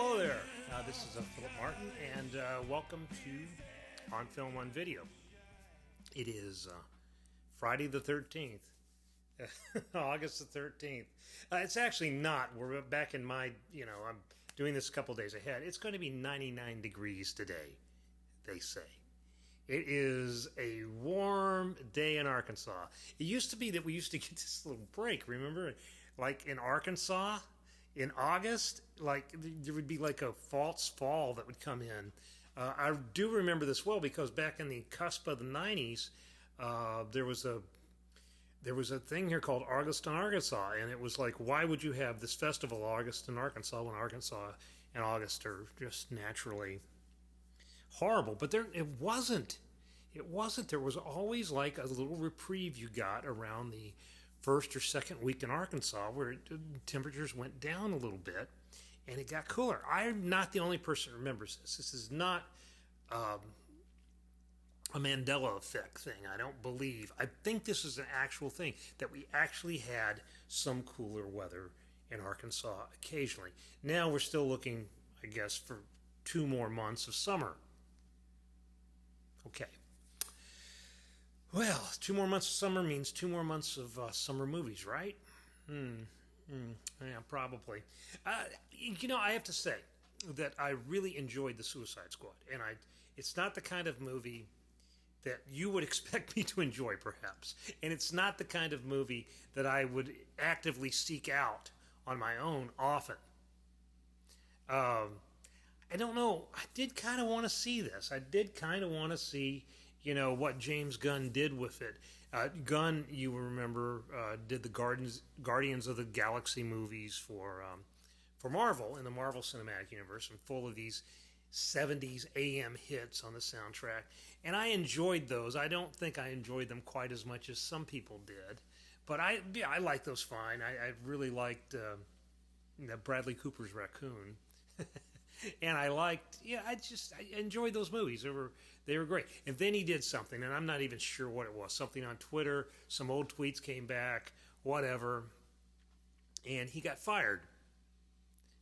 Hello there. This is Philip Martin, and welcome to OnFilm on Video. It is Friday the 13th, August the 13th. It's actually not. We're back in my, I'm doing this a couple days ahead. It's going to be 99 degrees today, they say. It is a warm day in Arkansas. It used to be that we used to get this little break, remember? Like in Arkansas, in August, like there would be like a false fall that would come in. I do remember this well because back in the cusp of the 90s, there was a thing here called August in Arkansas, and it was like, why would you have this festival August in Arkansas when Arkansas and August are just naturally horrible? But it wasn't. It wasn't. There was always like a little reprieve you got around the first or second week in Arkansas where temperatures went down a little bit and it got cooler. I'm not the only person who remembers this. This is not a Mandela effect thing. I don't believe. I think this is an actual thing, that we actually had some cooler weather in Arkansas occasionally. Now we're still looking, I guess, for 2 more months of summer. Okay. Well, 2 more months of summer means 2 more months of summer movies, right? Yeah, probably. I have to say that I really enjoyed The Suicide Squad, and it's not the kind of movie that you would expect me to enjoy, perhaps, and it's not the kind of movie that I would actively seek out on my own often. I don't know. I did kind of want to see this. I did kind of want to see what James Gunn did with it. Gunn, you remember, did the Guardians of the Galaxy movies for Marvel in the Marvel Cinematic Universe, and full of these 70s AM hits on the soundtrack. And I enjoyed those. I don't think I enjoyed them quite as much as some people did, but I liked those fine. I really liked Bradley Cooper's Raccoon. And I enjoyed those movies. They were great. And then he did something, and I'm not even sure what it was. Something on Twitter, some old tweets came back, whatever. And he got fired,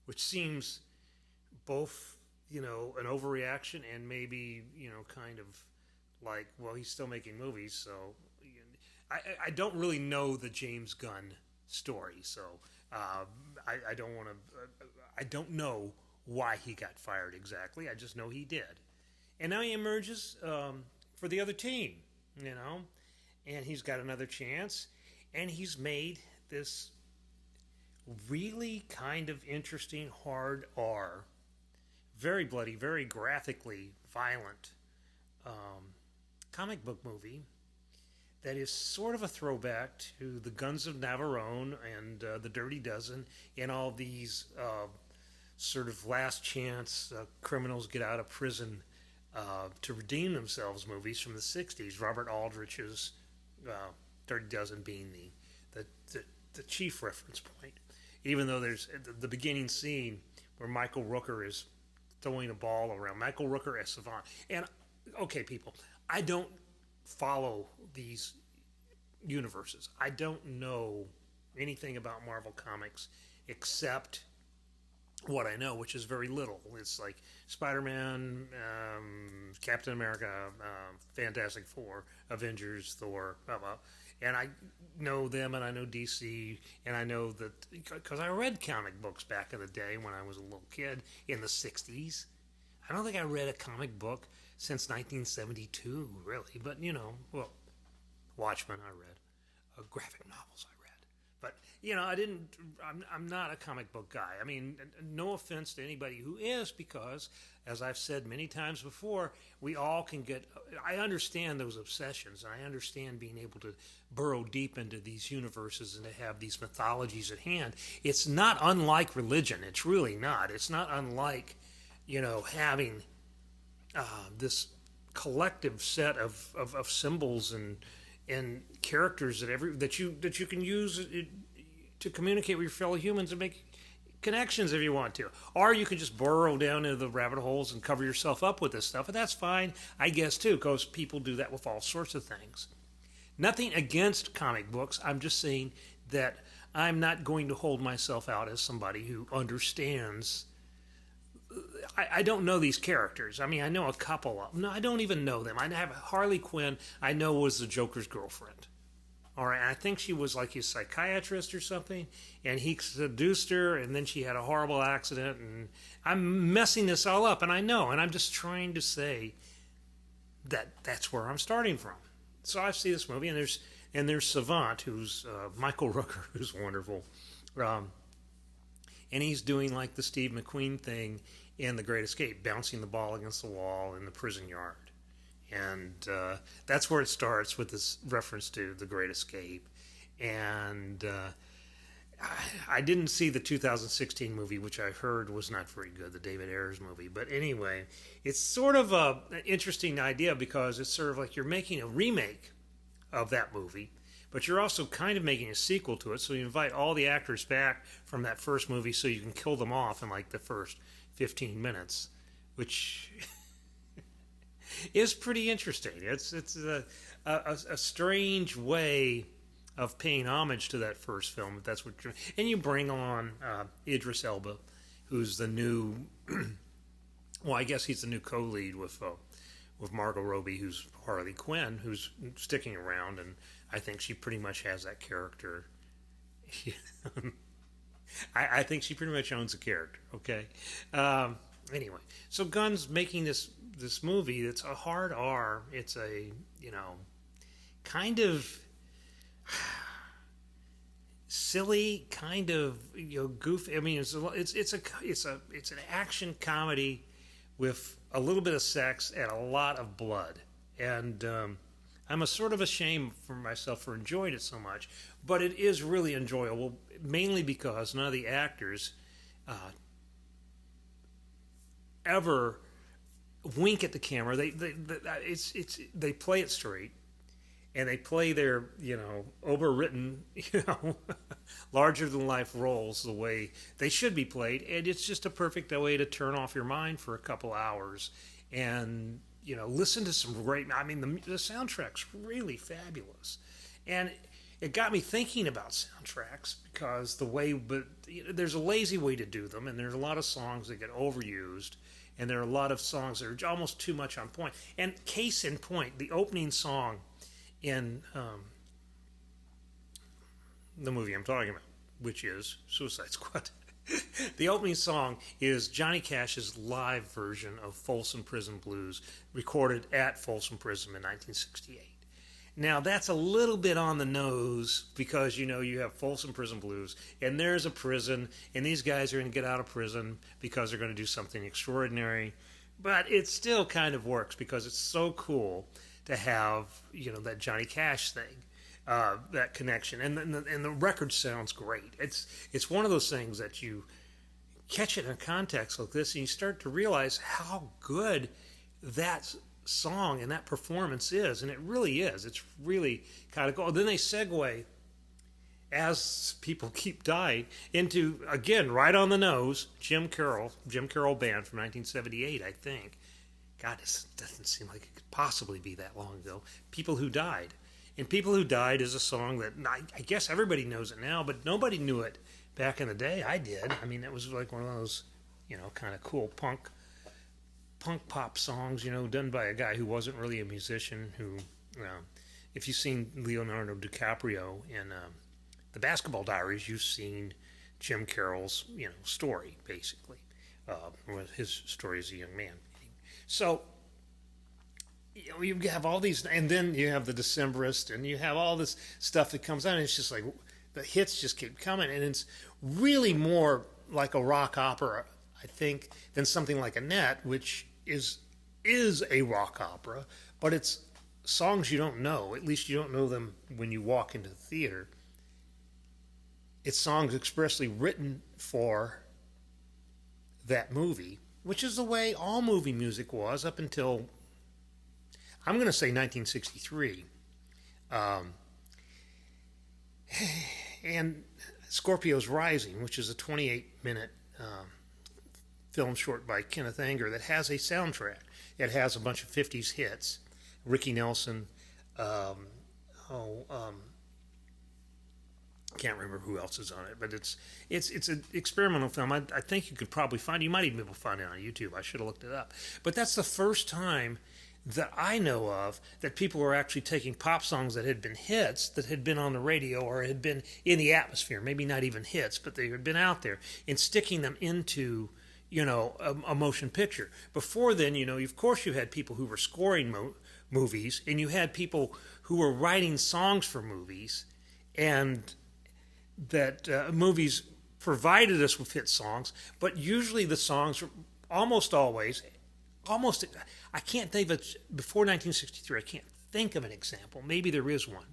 which seems both, an overreaction and maybe, kind of like, well, he's still making movies. So I don't really know the James Gunn story. So I don't know why he got fired exactly. I just know he did. And now he emerges for the other team, and he's got another chance. And he's made this really kind of interesting hard R, very bloody, very graphically violent comic book movie that is sort of a throwback to the Guns of Navarone and the Dirty Dozen and all these sort of last chance criminals get out of prison to redeem themselves movies from the 60s. Robert Aldrich's Dirty Dozen being the chief reference point. Even though there's the beginning scene where Michael Rooker is throwing a ball around. Michael Rooker as Savant. And, okay, people, I don't follow these universes. I don't know anything about Marvel Comics except what I know, which is very little. It's like Spider-Man, Captain America, Fantastic Four, Avengers, Thor, blah, blah. And I know them, and I know DC, and I know that because I read comic books back in the day when I was a little kid in the 60s. I don't think I read a comic book since 1972, really. But, Watchmen I read. Graphic novels I read. But, I'm not a comic book guy. I mean, no offense to anybody who is, because, as I've said many times before, we all can I understand those obsessions, and I understand being able to burrow deep into these universes and to have these mythologies at hand. It's not unlike religion. It's really not. It's not unlike, having this collective set of symbols and characters that you can use to communicate with your fellow humans and make connections if you want to. Or you can just burrow down into the rabbit holes and cover yourself up with this stuff. And that's fine, I guess, too, because people do that with all sorts of things. Nothing against comic books. I'm just saying that I'm not going to hold myself out as somebody who understands I don't know these characters. I mean, I know a couple of them. No, I don't even know them. I have Harley Quinn. I know was the Joker's girlfriend. All right, I think she was like his psychiatrist or something, and he seduced her, and then she had a horrible accident, and I'm messing this all up, and I know, and I'm just trying to say that that's where I'm starting from. So I see this movie, and there's Savant, who's Michael Rooker, who's wonderful, and he's doing like the Steve McQueen thing in The Great Escape, bouncing the ball against the wall in the prison yard. And that's where it starts with this reference to The Great Escape. And I didn't see the 2016 movie, which I heard was not very good, the David Ayers movie. But anyway, it's sort of an interesting idea because it's sort of like you're making a remake of that movie, but you're also kind of making a sequel to it. So you invite all the actors back from that first movie so you can kill them off in like the first 15 minutes, which... is pretty interesting. It's a strange way of paying homage to that first film. If that's what you're, and you bring on Idris Elba, who's the new. Well, I guess he's the new co-lead with Margot Robbie, who's Harley Quinn, who's sticking around, and I think she pretty much has that character. I think she pretty much owns the character. Okay. Anyway, so Gunn's making this movie that's a hard R. It's a, kind of silly, kind of goofy. I mean, it's an action comedy with a little bit of sex and a lot of blood. And I'm a sort of ashamed for myself for enjoying it so much, but it is really enjoyable, mainly because none of the actors ever wink at the camera. They play it straight, and they play their overwritten larger than life roles the way they should be played, and it's just a perfect way to turn off your mind for a couple hours and listen to some great. I mean, the soundtrack's really fabulous, and it got me thinking about soundtracks because there's a lazy way to do them, and there's a lot of songs that get overused. And there are a lot of songs that are almost too much on point. And case in point, the opening song in the movie I'm talking about, which is Suicide Squad. The opening song is Johnny Cash's live version of Folsom Prison Blues, recorded at Folsom Prison in 1968. Now, that's a little bit on the nose because, you have Folsom Prison Blues, and there's a prison, and these guys are going to get out of prison because they're going to do something extraordinary. But it still kind of works because it's so cool to have, that Johnny Cash thing, that connection. And the record sounds great. It's one of those things that you catch it in a context like this, and you start to realize how good that song and that performance is, and it really is. It's really kind of cool. Then they segue, as people keep dying, into, again, right on the nose, Jim Carroll Band from 1978, I think. God, this doesn't seem like it could possibly be that long ago. People Who Died. And People Who Died is a song that I guess everybody knows it now, but nobody knew it back in the day. I did. I mean, it was like one of those, kind of cool punk pop songs, done by a guy who wasn't really a musician, who, if you've seen Leonardo DiCaprio in The Basketball Diaries, you've seen Jim Carroll's, story, basically, his story as a young man. So, you have all these, and then you have the Decemberist, and you have all this stuff that comes out, and it's just like, the hits just keep coming, and it's really more like a rock opera, I think, than something like Annette, which is a rock opera, but it's songs you don't know. At least you don't know them when you walk into the theater. It's songs expressly written for that movie, which is the way all movie music was up until, I'm going to say 1963. And Scorpio's Rising, which is a 28-minute film short by Kenneth Anger that has a soundtrack. It has a bunch of 50s hits. Ricky Nelson, Can't remember who else is on it, but it's an experimental film. I think you could probably find. You might even be able to find it on YouTube. I should have looked it up. But that's the first time that I know of that people were actually taking pop songs that had been hits, that had been on the radio or had been in the atmosphere. Maybe not even hits, but they had been out there, and sticking them into a motion picture. Before then, of course, you had people who were scoring movies, and you had people who were writing songs for movies, and that movies provided us with hit songs, but usually the songs were almost always, I can't think of it, before 1963, I can't think of an example. Maybe there is one.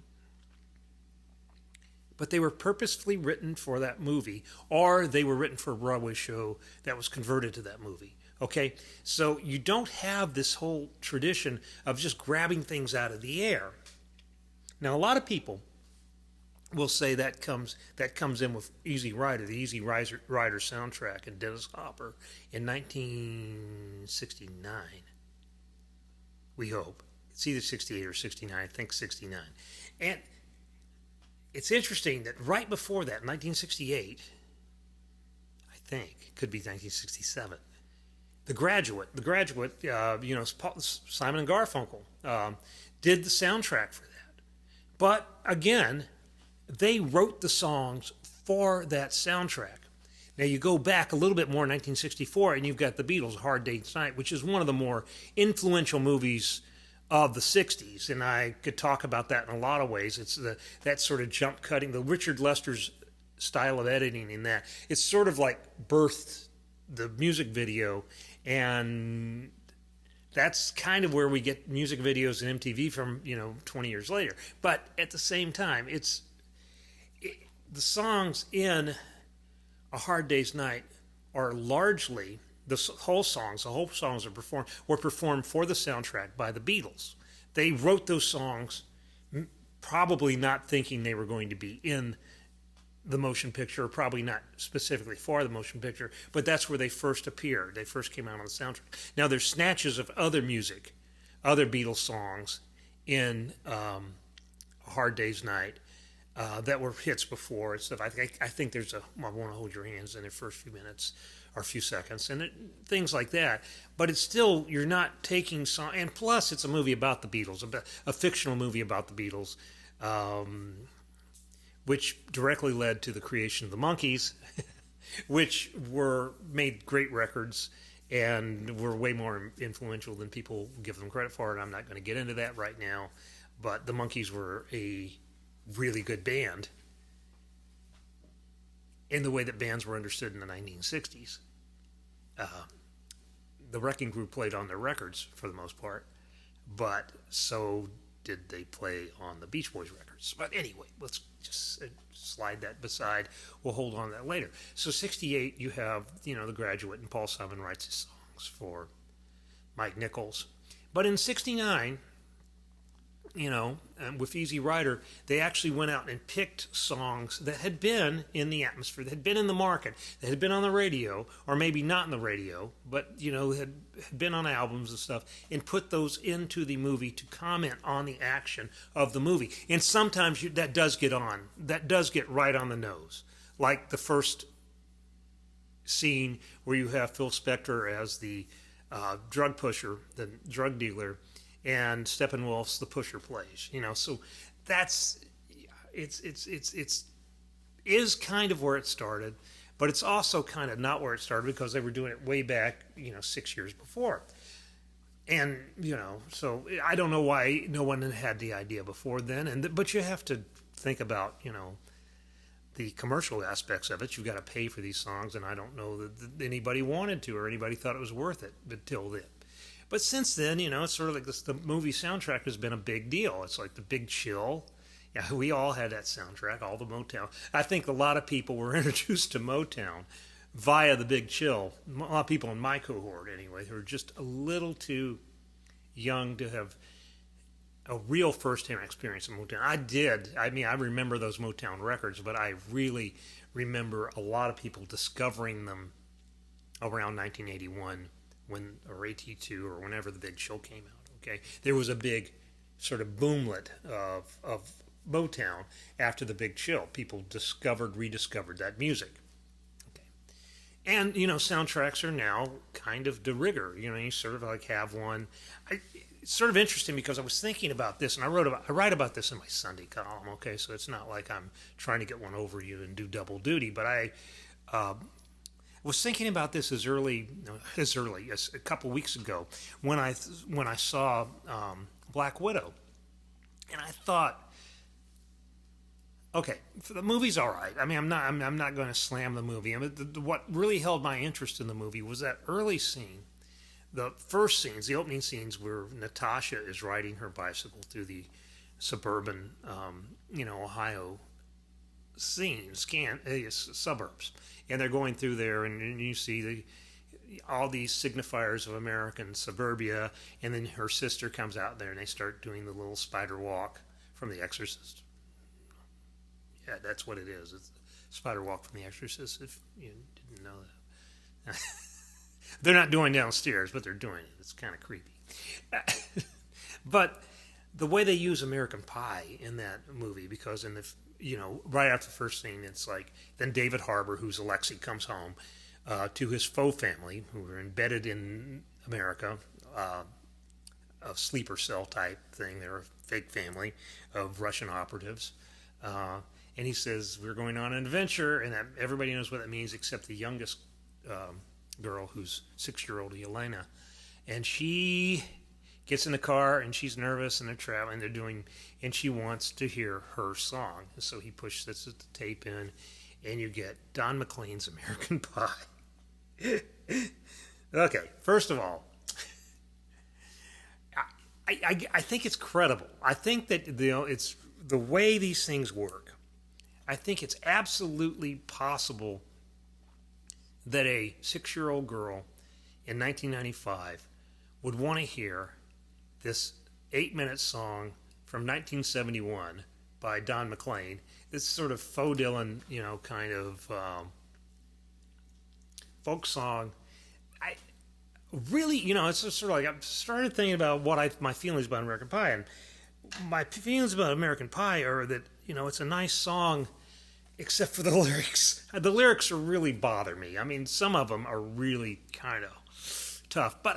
But they were purposefully written for that movie, or they were written for a Broadway show that was converted to that movie. Okay? So you don't have this whole tradition of just grabbing things out of the air. Now, a lot of people will say that comes in with Easy Rider, the Easy Rider soundtrack, and Dennis Hopper in 1969. We hope. It's either 68 or 69. I think 69. And it's interesting that right before that, 1968, I think, could be 1967, The Graduate, Simon and Garfunkel did the soundtrack for that. But again, they wrote the songs for that soundtrack. Now you go back a little bit more in 1964, and you've got the Beatles' Hard Day's Night, which is one of the more influential movies of the 60s, and I could talk about that in a lot of ways. It's that sort of jump cutting, the Richard Lester's style of editing in that. It's sort of like birthed the music video, and that's kind of where we get music videos and MTV from, 20 years later. But at the same time, the songs in A Hard Day's Night are largely, the whole songs were performed for the soundtrack by the Beatles. They wrote those songs probably not thinking they were going to be in the motion picture, or probably not specifically for the motion picture, but that's where they first appeared. They first came out on the soundtrack. Now there's snatches of other music, other Beatles songs in A Hard Day's Night that were hits before and stuff. I think there's I Want to Hold Your Hands in the first few minutes or a few seconds, and things like that. But it's still, you're not taking song, and plus it's a movie about the Beatles, a fictional movie about the Beatles, which directly led to the creation of the Monkees, which made great records and were way more influential than people give them credit for. And I'm not going to get into that right now, but the Monkees were a really good band in the way that bands were understood in the 1960s. The Wrecking Crew played on their records for the most part, but so did they play on the Beach Boys records. But anyway, let's just slide that beside. We'll hold on to that later. So 68, you have, The Graduate, and Paul Simon writes his songs for Mike Nichols. But in 69, with Easy Rider, they actually went out and picked songs that had been in the atmosphere, that had been in the market, that had been on the radio, or maybe not on the radio, but, had been on albums and stuff, and put those into the movie to comment on the action of the movie. And sometimes that does get right on the nose. Like the first scene where you have Phil Spector as the drug pusher, the drug dealer, and Steppenwolf's the pusher plays, so that's is kind of where it started, but it's also kind of not where it started because they were doing it way back, 6 years before, and so I don't know why no one had the idea before then, but you have to think about the commercial aspects of it. You've got to pay for these songs, and I don't know that anybody wanted to or anybody thought it was worth it until then. But since then, it's sort of like the movie soundtrack has been a big deal. It's like the Big Chill. Yeah, we all had that soundtrack, all the Motown. I think a lot of people were introduced to Motown via the Big Chill. A lot of people in my cohort, anyway, who are just a little too young to have a real first-hand experience of Motown. I remember those Motown records, but I really remember a lot of people discovering them around 1981. Or 82 or whenever the Big Chill came out, okay? There was a big sort of boomlet of Motown after the Big Chill. People rediscovered that music. Okay. And, soundtracks are now kind of de rigueur. You sort of like have one. It's sort of interesting because I was thinking about this, and I write about this in my Sunday column, okay? So it's not like I'm trying to get one over you and do double duty, but I was thinking about this as early as a couple weeks ago when I saw Black Widow, and I thought, okay, the movie's all right. I mean, I'm not going to slam the movie. I mean, what really held my interest in the movie was that early scene, the first scenes, the opening scenes where Natasha is riding her bicycle through the suburban, Ohio suburbs, and they're going through there, and you see all these signifiers of American suburbia, and then her sister comes out there, and they start doing the little spider walk from The Exorcist. Yeah, that's what it is. It's spider walk from The Exorcist, if you didn't know that. They're not doing downstairs, but they're doing it. It's kind of creepy. But the way they use American Pie in that movie, because in the right after the first scene, it's like then David Harbour, who's Alexei, comes home to his faux family who are embedded in America, a sleeper cell type thing. They're a fake family of Russian operatives. And he says, we're going on an adventure, and everybody knows what that means except the youngest girl, who's 6-year-old Elena. And she gets in the car, and she's nervous, and they're traveling, and she wants to hear her song. And so he pushes the tape in, and you get Don McLean's American Pie. Okay, first of all, I think it's credible. I think that it's the way these things work. I think it's absolutely possible that a 6-year-old girl in 1995 would want to hear this 8-minute song from 1971 by Don McLean. This sort of faux Dylan, kind of folk song. I really, it's just sort of like I started thinking about my feelings about American Pie, and my feelings about American Pie are that it's a nice song, except for the lyrics. The lyrics really bother me. I mean, some of them are really kind of tough, but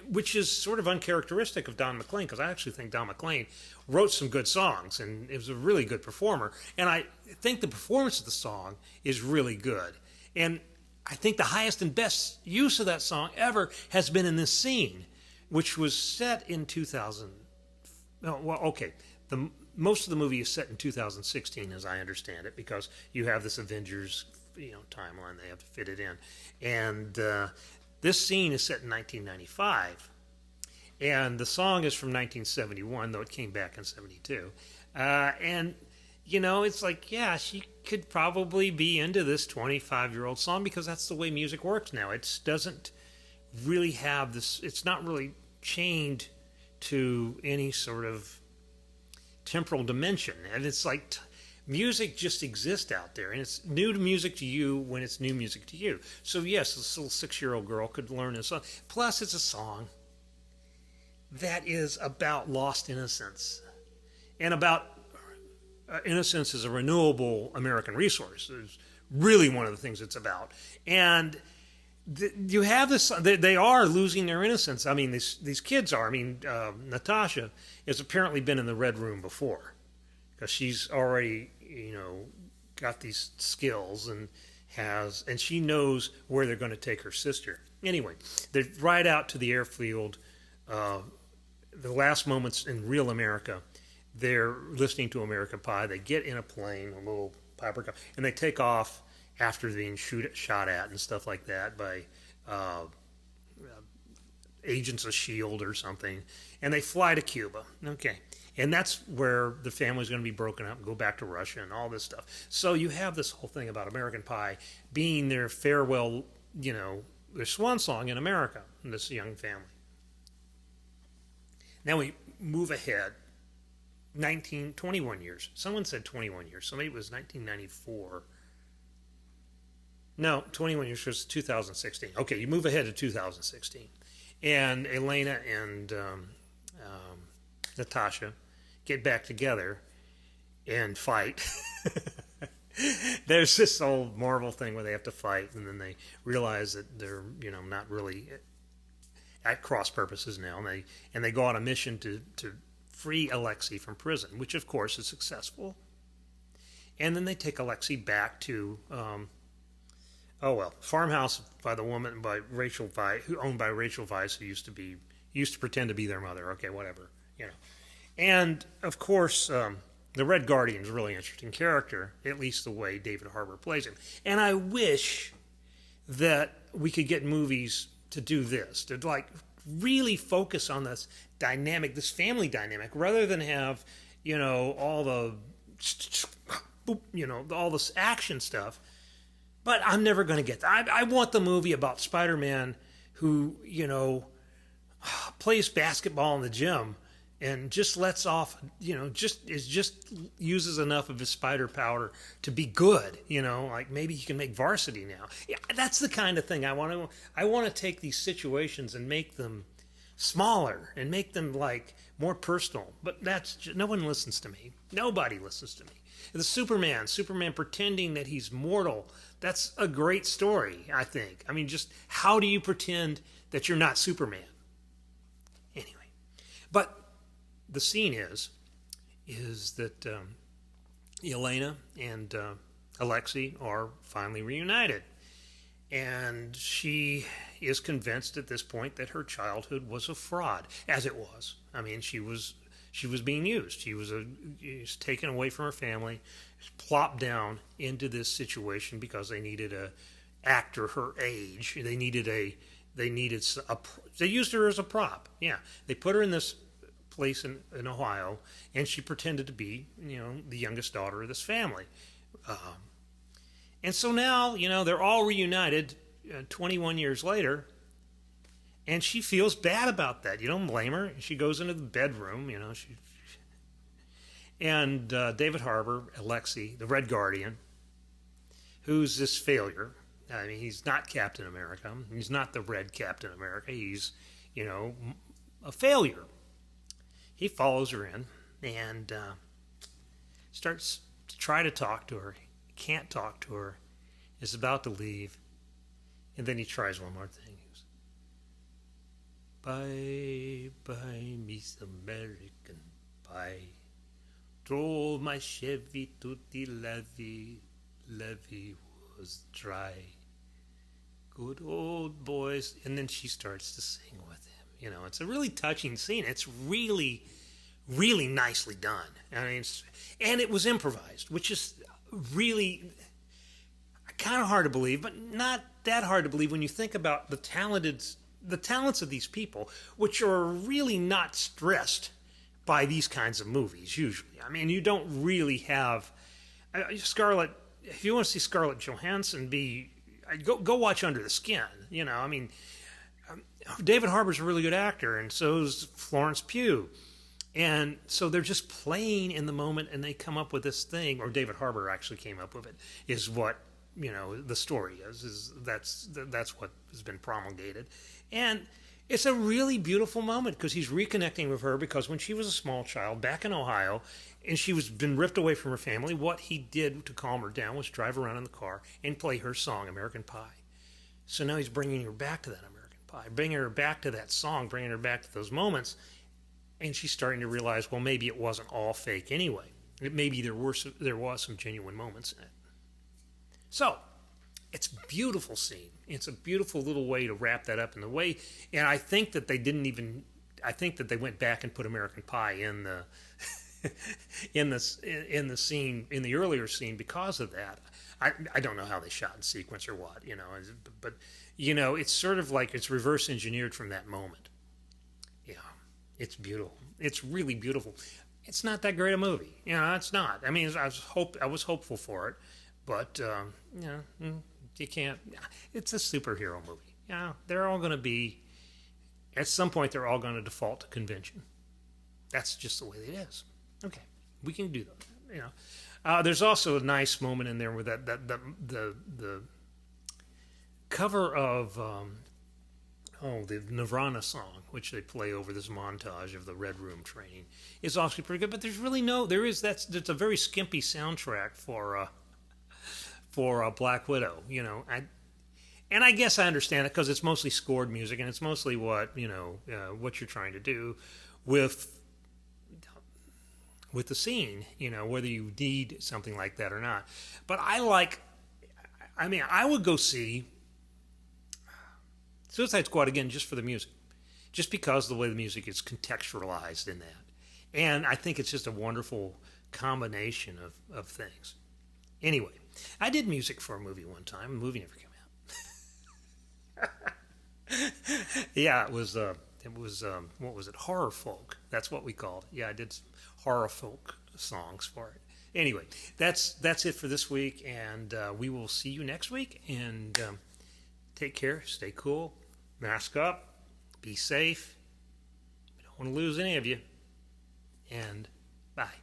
which is sort of uncharacteristic of Don McLean, because I actually think Don McLean wrote some good songs, and it was a really good performer. And I think the performance of the song is really good. And I think the highest and best use of that song ever has been in this scene, which was set in 2000. Most of the movie is set in 2016, as I understand it, because you have this Avengers, timeline. They have to fit it in, and this scene is set in 1995, and the song is from 1971, though it came back in 72. And it's like, yeah, she could probably be into this 25-year-old song because that's the way music works now. It doesn't really have this. It's not really chained to any sort of temporal dimension, and it's like music just exists out there, and it's new music to you when it's new music to you. So yes, this little 6-year-old girl could learn a song. Plus, it's a song that is about lost innocence, and about innocence is a renewable American resource. It's really one of the things it's about. And you have this, they are losing their innocence. I mean, these kids are. I mean, Natasha has apparently been in the Red Room before, because she's already, got these skills and she knows where they're going to take her sister. Anyway, they ride out to the airfield, the last moments in real America. They're listening to American Pie. They get in a plane, a little Piper car, and they take off after being shot at and stuff like that by agents of S.H.I.E.L.D. or something, and they fly to Cuba. Okay. And that's where the family's going to be broken up and go back to Russia and all this stuff. So you have this whole thing about American Pie being their farewell, their swan song in America, in this young family. Now we move ahead 21 years. Someone said 21 years, so maybe it was 1994. No, 21 years was 2016. Okay, you move ahead to 2016. And Elena and Natasha get back together, and fight. There's this old Marvel thing where they have to fight, and then they realize that they're not really at cross purposes now, and they go on a mission to free Alexei from prison, which of course is successful. And then they take Alexei back to farmhouse by Rachel Weisz, who owned by Rachel Weisz, who used to pretend to be their mother. Okay, whatever, And of course, the Red Guardian is a really interesting character, at least the way David Harbour plays him. And I wish that we could get movies to do this, to like really focus on this dynamic, this family dynamic, rather than have all the all this action stuff. But I'm never going to get that. I want the movie about Spider-Man who plays basketball in the gym and just lets off, just uses enough of his spider power to be good, like maybe he can make varsity now. Yeah, that's the kind of thing I want to take these situations and make them smaller and make them like more personal. But no one listens to me. Nobody listens to me. The Superman pretending that he's mortal. That's a great story, I think. I mean, just how do you pretend that you're not Superman? Anyway, but the scene is that Elena and Alexei are finally reunited. And she is convinced at this point that her childhood was a fraud, as it was. I mean, she was being used. She was taken away from her family, plopped down into this situation because they needed a actor her age. They used her as a prop. Yeah, they put her in this place in Ohio, and she pretended to be, the youngest daughter of this family. And so now, they're all reunited 21 years later, and she feels bad about that. You don't blame her. She goes into the bedroom, and David Harbour, Alexei, the Red Guardian, who's this failure. I mean, he's not Captain America. He's not the Red Captain America. He's, a failure. He follows her in and starts to try to talk to her. He can't talk to her. Is about to leave. And then he tries one more thing. He goes, bye, bye, Miss American Pie. Drove my Chevy to the levee. Levee was dry. Good old boys. And then she starts to sing with him. It's a really touching scene. It's really, really nicely done. I mean, and it was improvised, which is really kind of hard to believe, but not that hard to believe when you think about the talents of these people, which are really not stressed by these kinds of movies usually. I mean, you don't really have Scarlett. If you want to see Scarlett Johansson go watch Under the Skin. I mean. David Harbour's a really good actor, and so is Florence Pugh. And so they're just playing in the moment, and they come up with this thing, or David Harbour actually came up with it, is what, the story is that's what has been promulgated. And it's a really beautiful moment because he's reconnecting with her because when she was a small child back in Ohio, and she was been ripped away from her family, what he did to calm her down was drive around in the car and play her song, American Pie. So now he's bringing her back to that American Pie, bringing her back to that song, bringing her back to those moments, and she's starting to realize, well, maybe it wasn't all fake anyway. Maybe there was some genuine moments in it. So, it's a beautiful scene. It's a beautiful little way to wrap that up in the way, and I think that they went back and put American Pie in the in the scene, in the earlier scene because of that. I don't know how they shot in sequence or what, but it's sort of like it's reverse engineered from that moment. Yeah, it's beautiful. It's really beautiful. It's not that great a movie. It's not. I mean, I was hopeful for it, but you can't. It's a superhero movie. They're all going to be. At some point, they're all going to default to convention. That's just the way it is. Okay, we can do that. There's also a nice moment in there with the cover of the Nirvana song, which they play over this montage of the Red Room training, is also pretty good. But there's really that's a very skimpy soundtrack for Black Widow. And I guess I understand it because it's mostly scored music, and it's mostly what what you're trying to do with the scene, whether you need something like that or not. But I would go see Suicide Squad again just for the music, just because of the way the music is contextualized in that. And I think it's just a wonderful combination of things. Anyway, I did music for a movie one time. The movie never came out. Yeah, it was what was it? Horror folk. That's what we called it. Yeah, I did some horror folk songs for it. Anyway, that's it for this week, and we will see you next week. And take care, stay cool, mask up, be safe. We don't want to lose any of you. And bye.